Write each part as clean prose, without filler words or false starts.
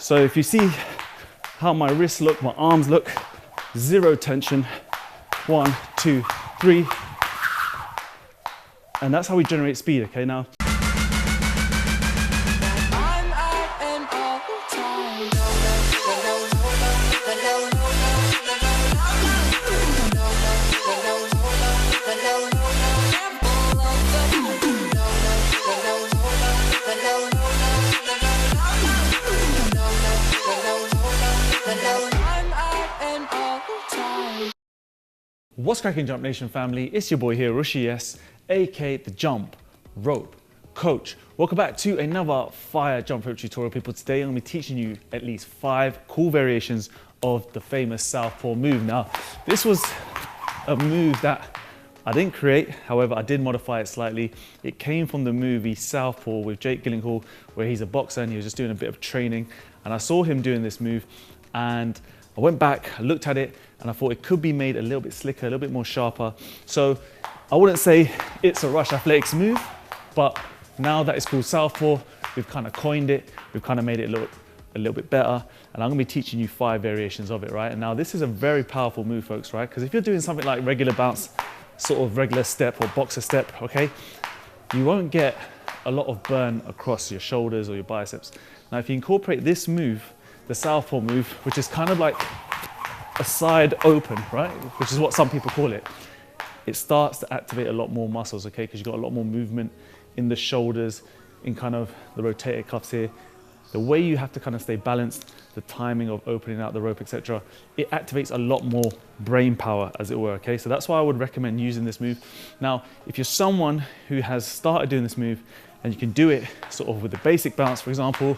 So if you see how my wrists look, my arms look, zero tension, 1, 2, 3. And that's how we generate speed, okay? Now, what's cracking, Jump Nation family? It's your boy here, Rushi S, aka the Jump Rope Coach. Welcome back to another fire jump rope tutorial, people. Today I'm going to be teaching you at least 5 cool variations of the famous Southpaw move. Now, this was a move that I didn't create, however, I did modify it slightly. It came from the movie Southpaw with Jake Gyllenhaal, where he's a boxer and he was just doing a bit of training. And I saw him doing this move and I went back, I looked at it, and I thought it could be made a little bit slicker, a little bit more sharper. So I wouldn't say it's a Rush Athletics move, but now that it's called Southpaw, we've kind of coined it, we've kind of made it look a little bit better, and I'm gonna be teaching you 5 variations of it, right? And now this is a very powerful move, folks, right? Because if you're doing something like regular bounce, sort of regular step or boxer step, okay, you won't get a lot of burn across your shoulders or your biceps. Now, if you incorporate this move, the Southpaw move, which is kind of like a side open, right? Which is what some people call it. It starts to activate a lot more muscles, okay? Because you've got a lot more movement in the shoulders, in kind of the rotator cuffs here. The way you have to kind of stay balanced, the timing of opening out the rope, etc. It activates a lot more brain power, as it were, okay? So that's why I would recommend using this move. Now, if you're someone who has started doing this move and you can do it sort of with the basic bounce, for example,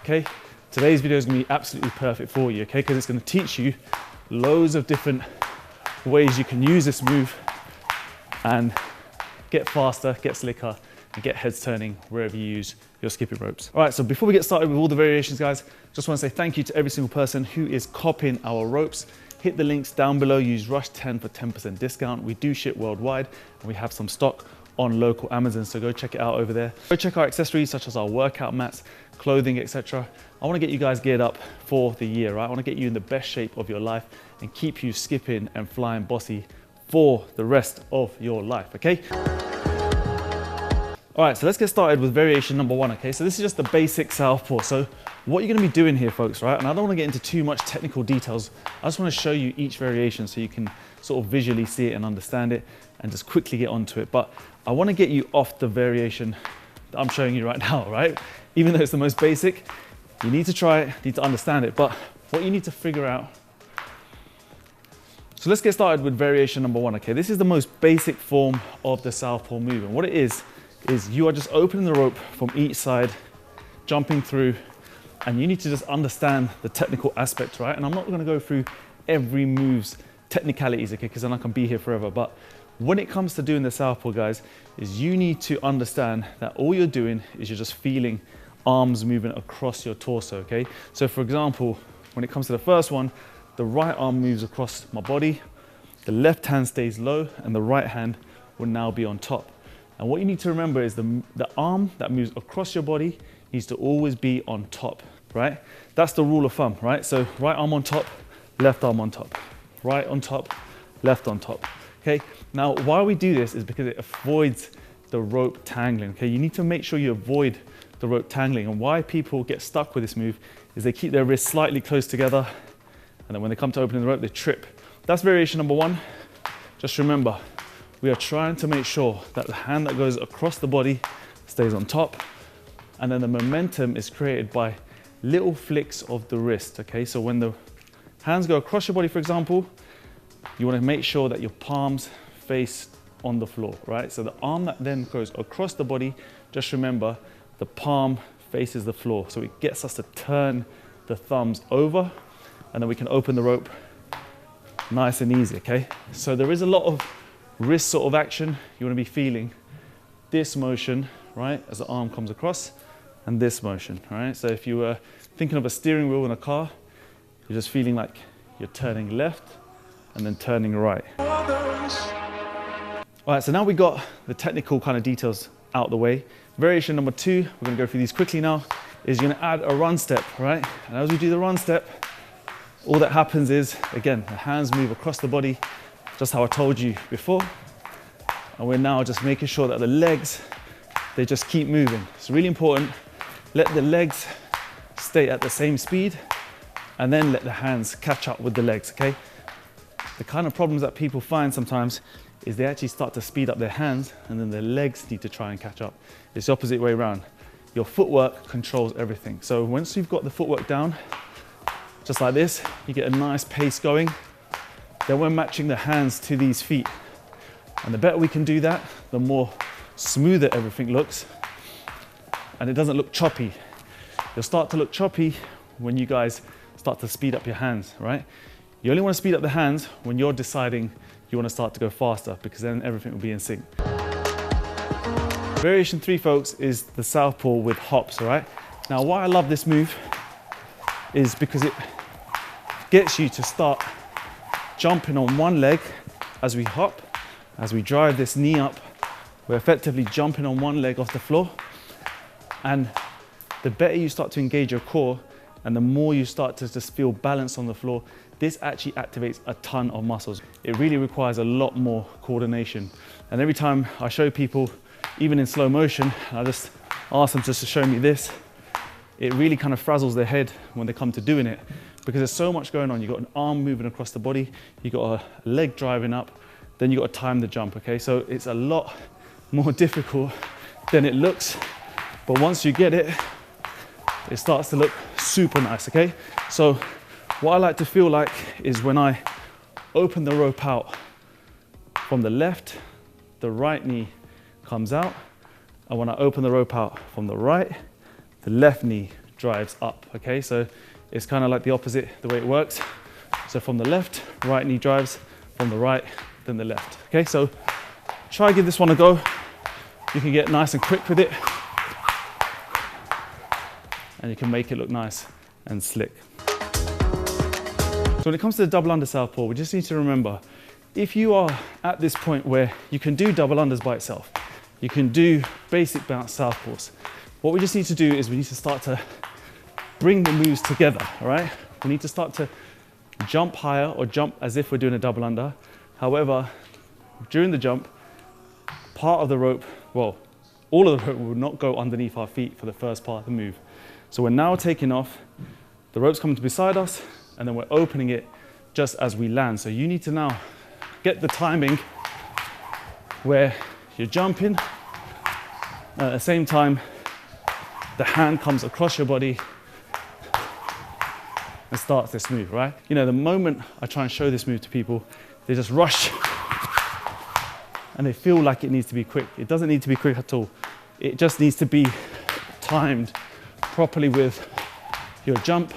okay? Today's video is gonna be absolutely perfect for you, okay? Because it's gonna teach you loads of different ways you can use this move and get faster, get slicker, and get heads turning wherever you use your skipping ropes. All right, so before we get started with all the variations, guys, just wanna say thank you to every single person who is copying our ropes. Hit the links down below, use Rush10 for 10% discount. We do ship worldwide, and we have some stock on local Amazon, so go check it out over there. Go check our accessories such as our workout mats, clothing, etc. I want to get you guys geared up for the year, right? I want to get you in the best shape of your life and keep you skipping and flying bossy for the rest of your life, okay? All right, so let's get started with variation number 1, okay? So this is just the basic Southpaw. So what you're gonna be doing here, folks, right? And I don't wanna get into too much technical details. I just wanna show you each variation so you can sort of visually see it and understand it and just quickly get onto it. But I wanna get you off the variation that I'm showing you right now, right? Even though it's the most basic, you need to try it, you need to understand it. But what you need to figure out, so let's get started with variation number 1, okay? This is the most basic form of the Southpaw move. And what it is you are just opening the rope from each side, jumping through, and you need to just understand the technical aspect, right? And I'm not gonna go through every move's technicalities, okay? Because then I can be here forever. But when it comes to doing the Southpaw, guys, is you need to understand that all you're doing is you're just feeling arms moving across your torso, okay? So for example, when it comes to the first one, the right arm moves across my body, the left hand stays low, and the right hand will now be on top. And what you need to remember is the arm that moves across your body needs to always be on top, right? That's the rule of thumb, right? So right arm on top, left arm on top, right on top, left on top, okay? Now, why we do this is because it avoids the rope tangling, okay? You need to make sure you avoid the rope tangling. And why people get stuck with this move is they keep their wrists slightly close together, and then when they come to opening the rope, they trip. That's variation number 1. Just remember, we are trying to make sure that the hand that goes across the body stays on top, and then the momentum is created by little flicks of the wrist, okay? So when the hands go across your body, for example, you wanna make sure that your palms face on the floor, right? So the arm that then goes across the body, just remember, the palm faces the floor. So it gets us to turn the thumbs over, and then we can open the rope nice and easy, okay? So there is a lot of wrist sort of action. You want to be feeling this motion, right, as the arm comes across, and this motion, right? So if you were thinking of a steering wheel in a car, you're just feeling like you're turning left and then turning right. All right, so now we got the technical kind of details out the way. Variation number 2, we're going to go through these quickly now, is you're gonna add a run step, right? And as we do the run step, all that happens is, again, the hands move across the body, just how I told you before. And we're now just making sure that the legs, they just keep moving. It's really important. Let the legs stay at the same speed and then let the hands catch up with the legs, okay? The kind of problems that people find sometimes is they actually start to speed up their hands and then their legs need to try and catch up. It's the opposite way around. Your footwork controls everything. So once you've got the footwork down, just like this, you get a nice pace going. Then we're matching the hands to these feet. And the better we can do that, the more smoother everything looks. And it doesn't look choppy. You'll start to look choppy when you guys start to speed up your hands, right? You only want to speed up the hands when you're deciding you want to start to go faster, because then everything will be in sync. Variation 3, folks, is the southpaw with hops, all right? Now, why I love this move is because it gets you to start jumping on one leg as we hop, as we drive this knee up. We're effectively jumping on one leg off the floor. And the better you start to engage your core and the more you start to just feel balance on the floor, this actually activates a ton of muscles. It really requires a lot more coordination. And every time I show people, even in slow motion, I just ask them just to show me this, it really kind of frazzles their head when they come to doing it, because there's so much going on. You've got an arm moving across the body, you've got a leg driving up, then you've got to time the jump, okay? So it's a lot more difficult than it looks, but once you get it, it starts to look super nice, okay? So what I like to feel like is when I open the rope out from the left, the right knee comes out, and when I open the rope out from the right, the left knee drives up, okay? So it's kind of like the opposite, the way it works. So from the left, right knee drives, from the right, then the left, okay? So try give this one a go. You can get nice and quick with it, and you can make it look nice and slick. So when it comes to the double under southpaw, we just need to remember, if you are at this point where you can do double unders by itself, you can do basic bounce southpaws, what we just need to do is we need to start to bring the moves together, all right? We need to start to jump higher or jump as if we're doing a double under. However, during the jump, part of the rope, well, all of the rope will not go underneath our feet for the first part of the move. So we're now taking off, the rope's coming to beside us, and then we're opening it just as we land. So you need to now get the timing where you're jumping, and at the same time, the hand comes across your body and starts this move, right? You know, the moment I try and show this move to people, they just rush and they feel like it needs to be quick. It doesn't need to be quick at all. It just needs to be timed properly with your jump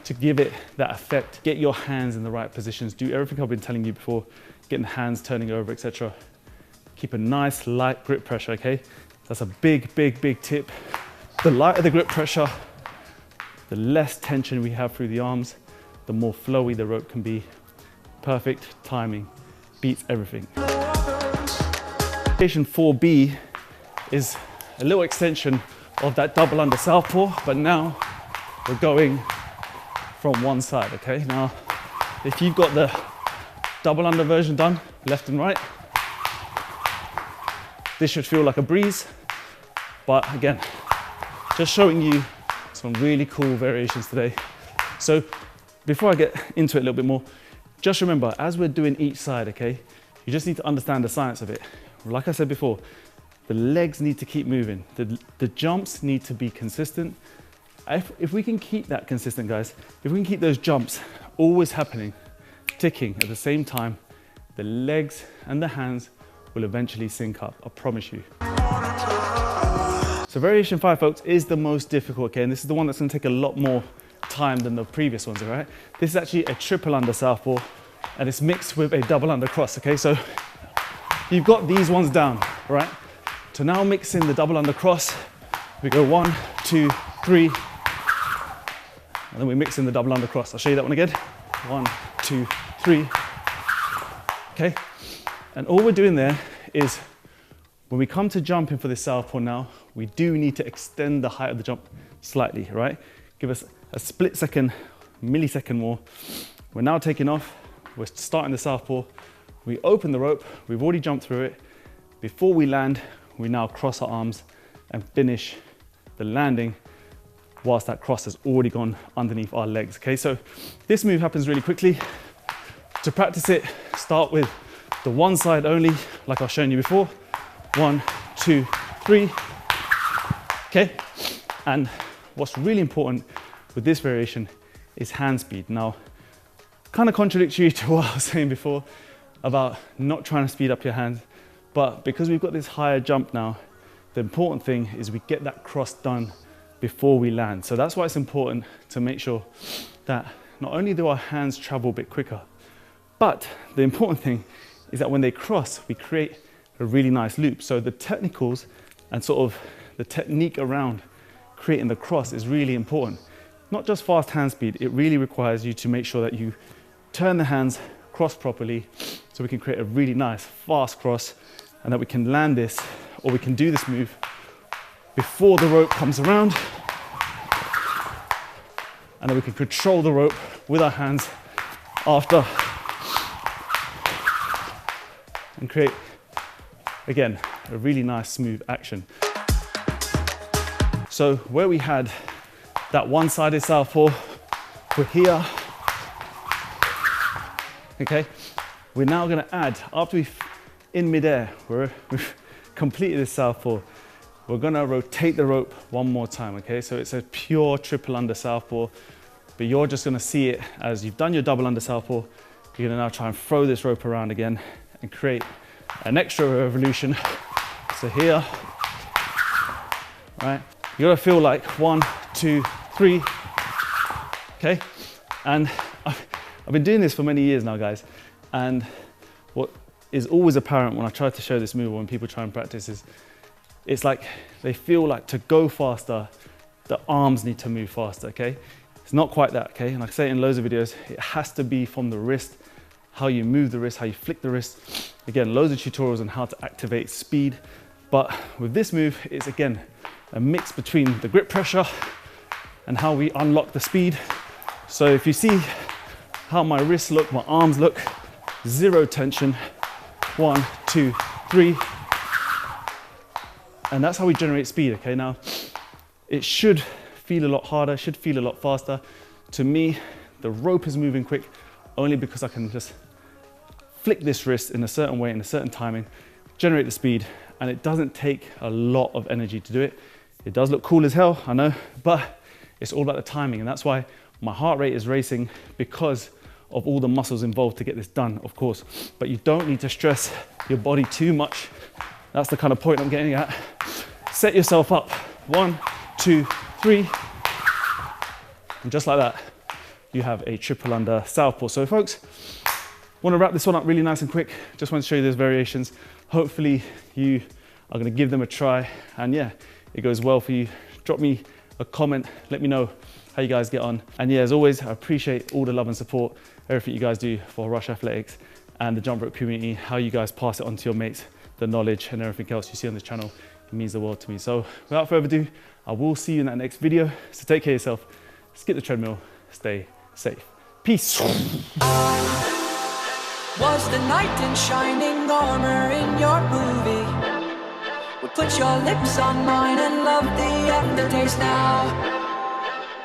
to give it that effect. Get your hands in the right positions. Do everything I've been telling you before, getting the hands turning over, etc. Keep a nice light grip pressure, okay? That's a big, big, big tip. The lighter the grip pressure, the less tension we have through the arms, the more flowy the rope can be. Perfect timing beats everything. Variation 4B is a little extension of that double under southpaw, but now we're going from one side, okay? Now, if you've got the double under version done, left and right, this should feel like a breeze, but again, just showing you some really cool variations today. So before I get into it a little bit more, just remember, as we're doing each side, okay, you just need to understand the science of it. Like I said before, the legs need to keep moving. The jumps need to be consistent. If we can keep that consistent, guys, if we can keep those jumps always happening, ticking at the same time, the legs and the hands will eventually sync up, I promise you. So variation 5, folks, is the most difficult, okay? And this is the one that's gonna take a lot more time than the previous ones, all right? This is actually a triple under southpaw, and it's mixed with a double under cross, okay? So you've got these ones down, right? To now mix in the double under cross, we go 1, 2, 3, and then we mix in the double under cross. I'll show you that one again. 1, 2, 3, okay? And all we're doing there is, when we come to jumping for this southpaw now, we do need to extend the height of the jump slightly, right? Give us a split second, millisecond more. We're now taking off. We're starting the southpaw. We open the rope. We've already jumped through it. Before we land, we now cross our arms and finish the landing whilst that cross has already gone underneath our legs, okay? So this move happens really quickly. To practice it, start with the one side only, like I've shown you before. 1, 2, 3, okay? And what's really important with this variation is hand speed. Now, kind of contradictory to what I was saying before about not trying to speed up your hands, but because we've got this higher jump now, the important thing is we get that cross done before we land. So that's why it's important to make sure that not only do our hands travel a bit quicker, but the important thing is that when they cross, we create a really nice loop. So the technicals and sort of the technique around creating the cross is really important. Not just fast hand speed, it really requires you to make sure that you turn the hands, cross properly, so we can create a really nice fast cross, and that we can land this, or we can do this move before the rope comes around, and then we can control the rope with our hands after, and create, again, a really nice smooth action. So where we had that one-sided southpaw, we're here, okay? We're now gonna add, after we've in midair, we've completed this southpaw, we're gonna rotate the rope one more time, okay? So it's a pure triple under southpaw, but you're just gonna see it as you've done your double under southpaw. You're gonna now try and throw this rope around again and create an extra revolution. So here, right? You gotta feel like 1, 2, 3, okay? And I've been doing this for many years now, guys, and what is always apparent when I try to show this move, or when people try and practice, is it's like they feel like to go faster, the arms need to move faster, okay? It's not quite that, okay? And I say it in loads of videos, it has to be from the wrist, how you move the wrist, how you flick the wrist. Again, loads of tutorials on how to activate speed. But with this move, it's again, a mix between the grip pressure and how we unlock the speed. So if you see how my wrists look, my arms look, zero tension, 1, 2, 3. And that's how we generate speed, okay? Now, it should feel a lot harder, should feel a lot faster. To me, the rope is moving quick only because I can just flick this wrist in a certain way, in a certain timing, generate the speed, and it doesn't take a lot of energy to do it. It does look cool as hell, I know, but it's all about the timing, and that's why my heart rate is racing, because of all the muscles involved to get this done, of course. But you don't need to stress your body too much. That's the kind of point I'm getting at. Set yourself up. 1, 2, 3. And just like that, you have a triple under southpaw. So folks, want to wrap this one up really nice and quick. Just want to show you those variations. Hopefully you are going to give them a try. And yeah, it goes well for you. Drop me a comment. Let me know how you guys get on. And yeah, as always, I appreciate all the love and support, everything you guys do for Rush Athletics and the jump rope community, how you guys pass it on to your mates, the knowledge and everything else you see on this channel. It means the world to me. So without further ado, I will see you in that next video. So take care of yourself, skip the treadmill, stay safe. Peace. Was the knight in shining armor in your movie? Would put your lips on mine and love the aftertaste now.